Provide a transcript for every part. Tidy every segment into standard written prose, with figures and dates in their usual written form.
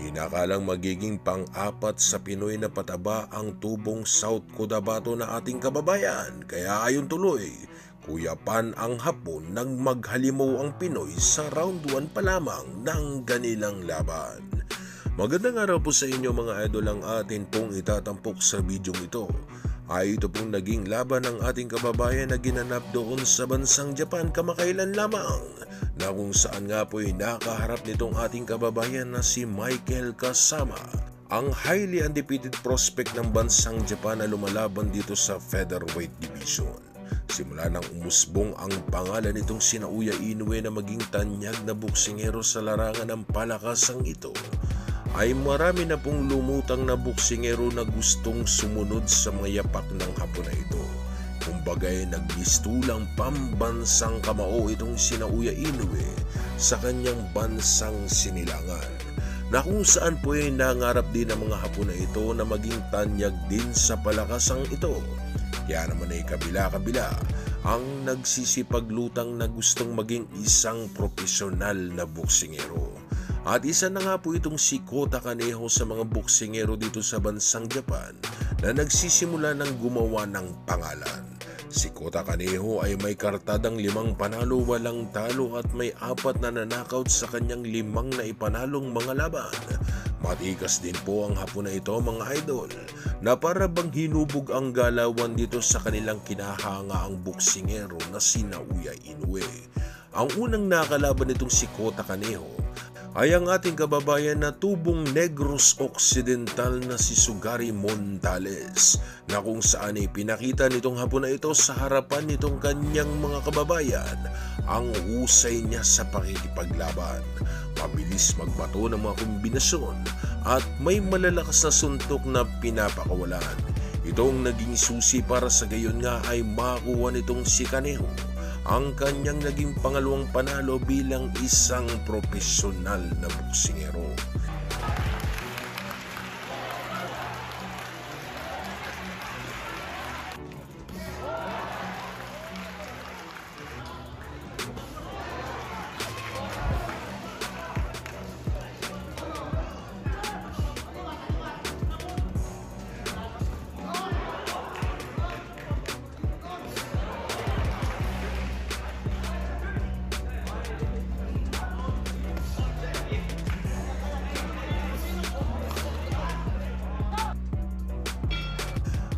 Inakalang magiging pang-apat sa Pinoy na pataba ang tubong South Cotabato na ating kababayan. Kaya ayon tuloy, kuyapan ang Hapon nang maghalimaw ang Pinoy sa round 1 pa lamang ng ganilang laban. Magandang araw po sa inyo mga idol, ang atin pong itatampok sa bidyong ito ay ito pong naging laban ng ating kababayan na ginanap doon sa bansang Japan kamakailan lamang, na kung saan nga po ay nakaharap nitong ating kababayan na si Michael Kasama, ang highly undefeated prospect ng bansang Japan na lumalaban dito sa featherweight division. Simula nang umusbong ang pangalan nitong si Naoya Inoue na maging tanyag na boksingero sa larangan ng palakasang ito, ay marami na pong lumutang na boksingero na gustong sumunod sa mga yapak ng Hapon na ito. Kumbagay nagbistulang pambansang kamao itong si Naoya Inoue sa kanyang bansang sinilangan, na kung saan po ay nangarap din ng mga Hapon na ito na maging tanyag din sa palakasang ito. Kaya naman ay kabila-kabila ang nagsisipaglutang na gustong maging isang profesional na boksingero. At isa na nga po itong si Kota Kaneho sa mga boksingero dito sa bansang Japan na nagsisimula ng gumawa ng pangalan. Si Kota Kaneho ay may kartadang 5 panalo, 8 talo at may 4 na nanakaut sa kanyang 5 na ipanalong mga laban. Matikas din po ang Hapon na ito mga idol, na para bang hinubog ang galawan dito sa kanilang kinahanga ang boksingero na si Naoya Inoue. Ang unang nakalaban nitong si Kota Kaneho ay ang ating kababayan na tubong Negros Occidental na si Sugary Montales, na kung saan ay pinakita nitong Hapon na ito sa harapan nitong kanyang mga kababayan ang husay niya sa pakikipaglaban. Mabilis magbato ng mga kombinasyon at may malalakas na suntok na pinapakawalan. Itong naging susi para sa gayon nga ay makuha nitong si Kaneho ang kanyang naging pangalawang panalo bilang isang profesional na boksingero.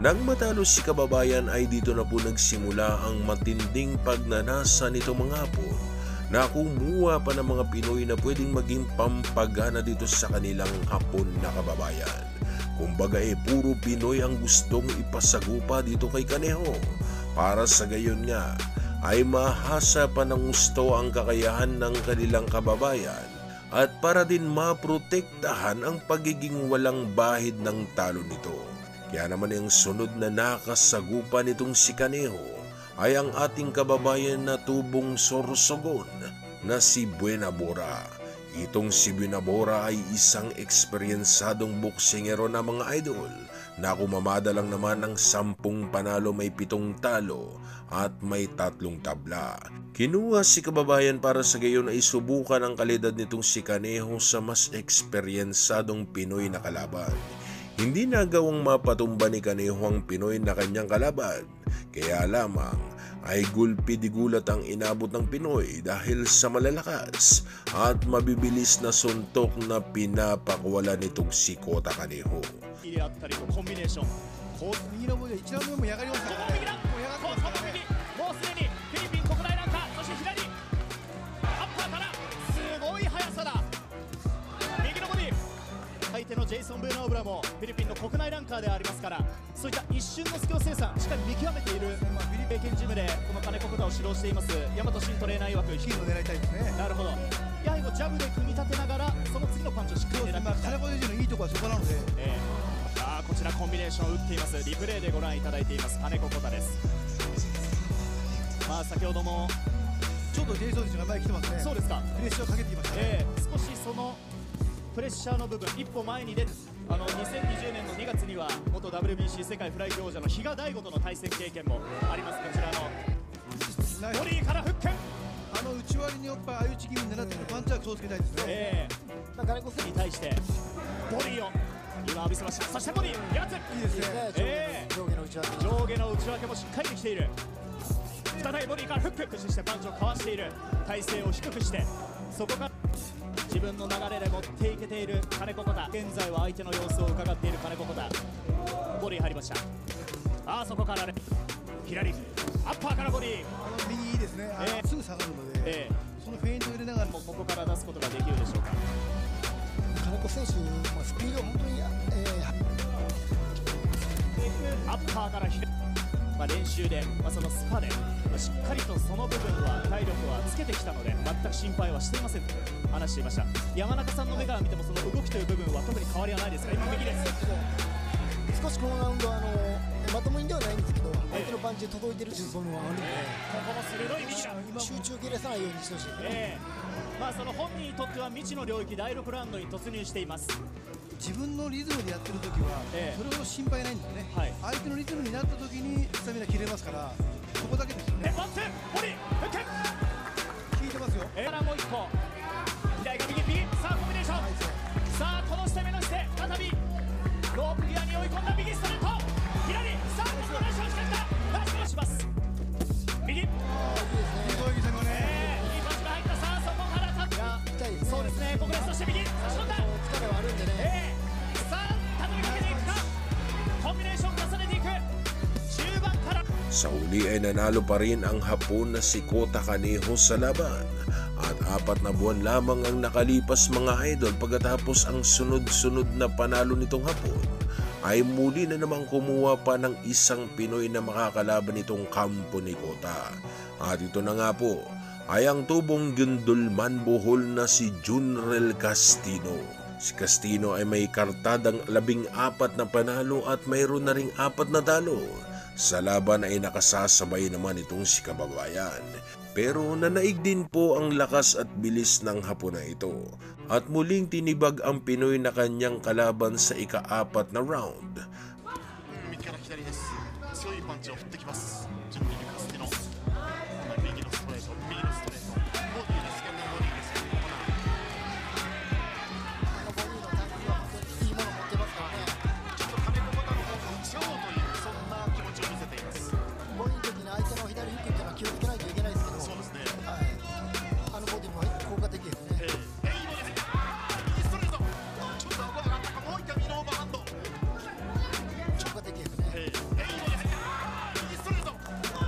Nang matalo si kababayan ay dito na po nagsimula ang matinding pagnanasa nito mga Hapon, na kumuha pa ng mga Pinoy na pwedeng maging pampagana dito sa kanilang Hapon na kababayan. Kumbaga puro Pinoy ang gustong ipasagupa dito kay Kaneho, para sa gayon nga ay mahasa pa ng gusto ang kakayahan ng kanilang kababayan at para din maprotektahan ang pagiging walang bahid ng talo nito. Kaya naman ang sunod na nakasagupa nitong si Kaneho ay ang ating kababayan na tubong Sorsogon na si Buenabora. Itong si Buenabora ay isang eksperyensadong boksingero na mga idol, na kumamada lang naman ng 10 panalo, may 7 talo at may 3 tabla. Kinuha si kababayan para sa gayon ay subukan ang kalidad nitong si Kaneho sa mas eksperyensadong Pinoy na kalaban. Hindi nagawang mapatumba ni Kaneho ang Pinoy na kanyang kalaban, kaya lamang ay gulpi di gulat ang inabot ng Pinoy dahil sa malalakas at mabibilis na suntok na pinapakawala nitong si Kota Kaneho. Jason Buenabora もフィリピンの国内ランカーでありますから、そういった一瞬の隙を生産しっかり見極めている、フィリピン経験ジムでこの金子ことを指導しています大和新トレーナー曰く金を狙いたいですね。なるほど。やはりジャブで組み立てながらその次のパンチをしっかり狙っていきたい。金子選手のいいところはそこなので、こちらコンビネーションを打っています。リプレイでご覧いただいています金子ことです。先ほどもちょっとジェイソン選手が前に来てますね。そうですか。プレッシャーをかけてきましたね。少しそのプレッシャーの部分一歩前に出て、2020年の2月には元 WBC 世界フライ級王者の比嘉大吾との対戦経験もあります。こちらのボディからフック、内割りにやっぱ相打ち気味に狙ってくるパンチは気をつけたいですね。に対してボディを今浴びせました。そしてボディやついいですね、上下の内訳、上下の内訳もしっかりできている。再びボディからフック駆使してパンチをかわしている。体勢を低くしてそこから自分の流れで持っていけている金子小田。現在は相手の様子を伺っている金子小田。ボディ入りました。そこから左アッパーからボディ右いいですね、すぐ下がるので、そのフェイントを入れながらもここから出すことができるでしょうか。金子選手、スピード本当に、アッパーから左、練習で、そのスパで、しっかりとその部分は体力はつけてきたので全く心配はしていませんと話していました。山中さんの目から見てもその動きという部分は特に変わりはないですが、今右です。少しこのラウンドはまともにではないんですけど、相手のパンチで届いてるという部分はあるので、ここも鋭い右だ。集中を切らさないようにしてほしいですね。その本人にとっては未知の領域、第6ラウンドに突入しています。自分のリズムでやってるときは、それほど心配ないんですね、相手のリズムになったときにスタミナ切れますから、そこだけですよね。ワンツー、ボディ、フック効いてますよ。からもう一個、左が右、さあコンビネーション、さあこの攻めの姿勢、再びロープギアに追い込んだ右ストレート、左、さあコンビネーションしてきた、出しもします。右、いいパンチが入った。さあそこからタップ、そうですね、ここでそして右、差し込んだ。疲れはあるんでね、さあ畳みかけていくか、コンビネーション重ねていく。中盤からSa huli ay nanalo pa rin ang Hapon na si Kota Kaneho sa laban at 4 na buwan lamang ang nakalipas mga idol pagkatapos ang sunod-sunod na panalo nitong Hapon ay muli na namang kumuha pa ng isang Pinoy na makakalaban nitong kampo ni Kota. At ito na nga po ay ang tubong Gundulman Bohol na si Junrel Castino. Si Castino ay may kartadang 14 na panalo at mayroon na ring 4 na talo. Sa laban ay nakasasabay naman itong si Kababayan. Pero nanaig din po ang lakas at bilis ng Hapon na ito. At muling tinibag ang Pinoy na kanyang kalaban sa ika-4 na round. 右から左です。強いパンチを振ってきます。ジュンリル・カスティノ。右のストレート、右のストレート。ボディです。ボディです。ボディのタイミングは本当にいいもの持ってますからね。ちょっと金子小田の方を打ち合おうというそんな気持ちを見せています。ボディの時に相手の左フックっていうのは気をつけないといけないですけど、そうですね。ボディも効果的ですね。いいボディ入った。右ストレート。ちょっと顎上がったか。もう一回右のオーバーハンド。効果的ですね。いいボディ入った。右ストレート。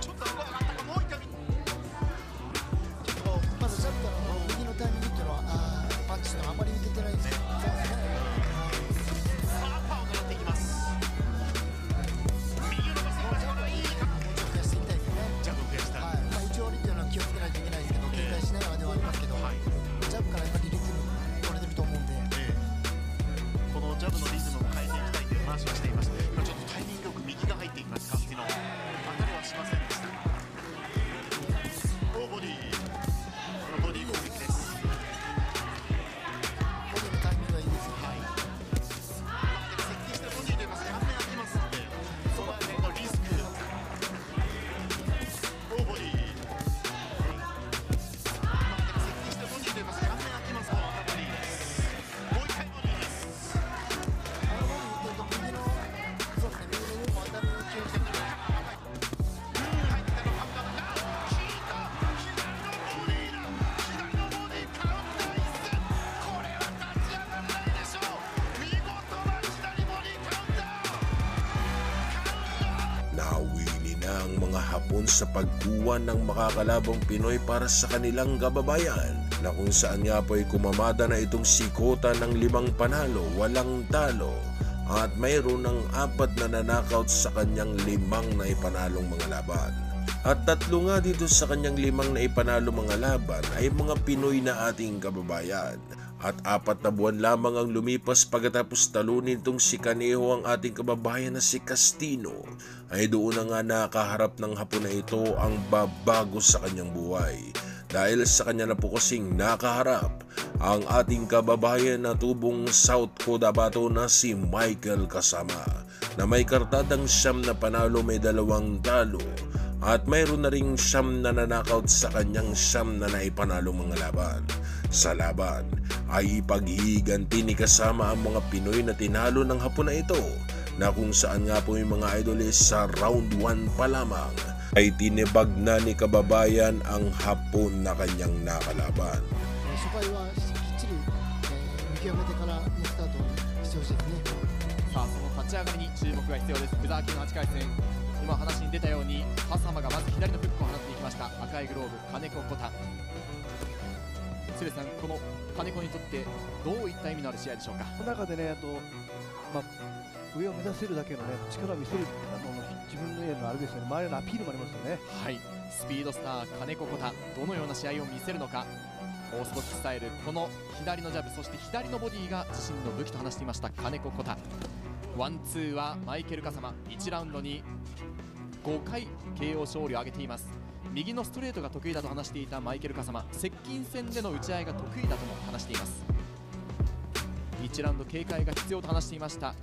ちょっと顎上がったか。もう一回右。まだジャブからの右のタイミングっていうのはパンチのあまり打ててないんですよ。そうですね。さあパーを狙っていきます。右を伸ばしていきましょう。いいか。もうちょっと増やしていきたいですね。ジャブを増やしたい。一応折りっていうのは気をつけないといけないですけど、警戒しながらではありますけど、ジャブからやっぱりリズム取れてると思うんで、このジャブのリズムを変えていきたいという話をしていました。今ちょっとタイミングよく右が入っていきます。カスティノ当たりはしませんでした。ボディボディ攻撃です。ボディのタイミングがいいですよ。接近してボディというか顔面当てますので、その辺のリスク。ボディ接近してボディというか顔面当てますと当たりです。もう一回ボディです。ボディ言ってると右のそうですね、右の方も当たる気をつけてる。入ってのカウンターだ。効いた。左のボディカウンター一戦。これは立ち上がらないでしょう。見事な左ボディカウンター。Nawili na ang mga Hapon sa pagkuha ng makakalabang Pinoy para sa kanilang kababayan na kung saan nga po ay kumamada na itong si Kota ng 5 panalo, walang talo at mayroon ng 4 na nanakaut sa kanyang 5 na ipanalong mga laban. At 3 nga dito sa kanyang 5 na ipanalo mga laban ay mga Pinoy na ating kababayan. At 4 na buwan lamang ang lumipas pagkatapos talunin itong si Kaneho ang ating kababayan na si Castino ay doon na nga nakaharap ng Hapon na ito ang babago sa kanyang buhay. Dahil sa kanya na po kasing nakaharap ang ating kababayan na tubong South Cotabato na si Michael Kasama na may kartadang 9 na panalo, may 2 talo at mayroon na ring 9 na nanakaut sa kanyang 9 na naipanalo mga laban. Sa laban ay ipaghihiganti ni Kasama ang mga Pinoy na tinalo ng Hapon na ito, na kung saan nga po yung mga idoles sa round 1 pa lamang ay tinibag na ni Kababayan ang Hapon na kanyang nakalaban. 初回はきっちり、見極めてからのスタートをしてほしいですね。さあその立ち上がりに注目が必要です。ブザー級の8回戦、今話に出たように笠間がまず左のフックを放っていきました。赤いグローブ金子コタ。鶴さん、この金子にとってどういった意味のある試合でしょうか。この中でね、上を目指せるだけの、力を見せる自分の家のあれですよね、周りのアピールもありますよね。はい、スピードスター金子コタ、どのような試合を見せるのか。オーソドックススタイル、この左のジャブ、そして左のボディが自身の武器と話していました金子コタ。ワンツーはマイケル・カサマ、1ラウンドに5回 KO 勝利を挙げています。右のストレートが得意だと話していたマイケル・カサマ、接近戦での打ち合いが得意だとも話しています。1ラウンド警戒が必要と話していました。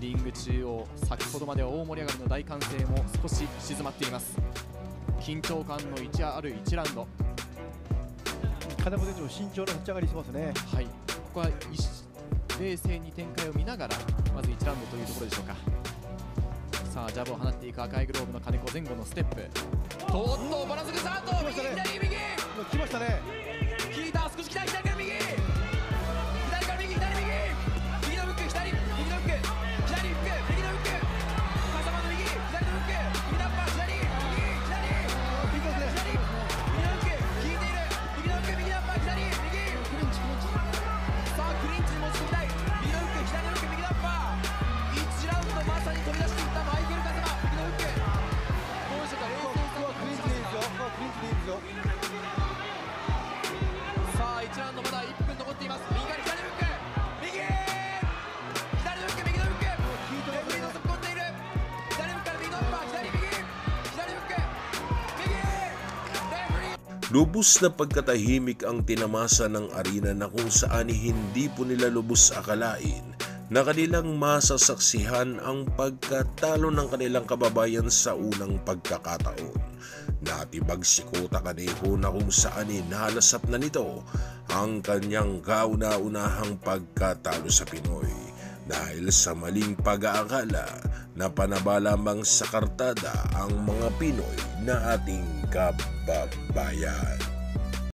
リング中央、先ほどまでは大盛り上がりの大歓声も少し静まっています。緊張感の一ある1ラウンド。金子選手も慎重な立ち上がりしてますね。はい、ここは冷静に展開を見ながらまず1ラウンドというところでしょうか。さあジャブを放っていく赤いグローブの金子、前後のステップ、とっとバランスグスタート、右左右来ましたね。引いた、少し来た、左から右、左から右、左右、右のフック、左、右のフック、左フック、右のフック、笠間の右、左のフック、右ナッパー、左、右、左、右のフック、引いている、右のフック、右ナッパー、左、右、さあクリンチに持ち込みたい、右のフック、左のフック、右ナッパー、1ラウンドまさに飛び出していったマイケル・カサマ、右のフック、どうでしょうか、冷静さをクリンチでいいですよ。クリンチでいいですよ。さあ1ラウンドまだ1分残っています。右から左フック、右、左のフック、右のフック、レフリーの突っ込んでいる、左フックから右のアッパー、左右、左フック、右、レフリー。Lubos na pagkatahimik ang tinamasa ng arena, na kung saan hindi po nila lubos akalain na kanilang masasaksihan ang pagkatalo ng kanilang kababayan sa unang pagkakataon. Natibag si Kota Kaneho na kung saan nalasap na nito ang kanyang kauna-unahang pagkatalo sa Pinoy dahil sa maling pag-aakala na panaba lamang sa kartada ang mga Pinoy na ating kababayan.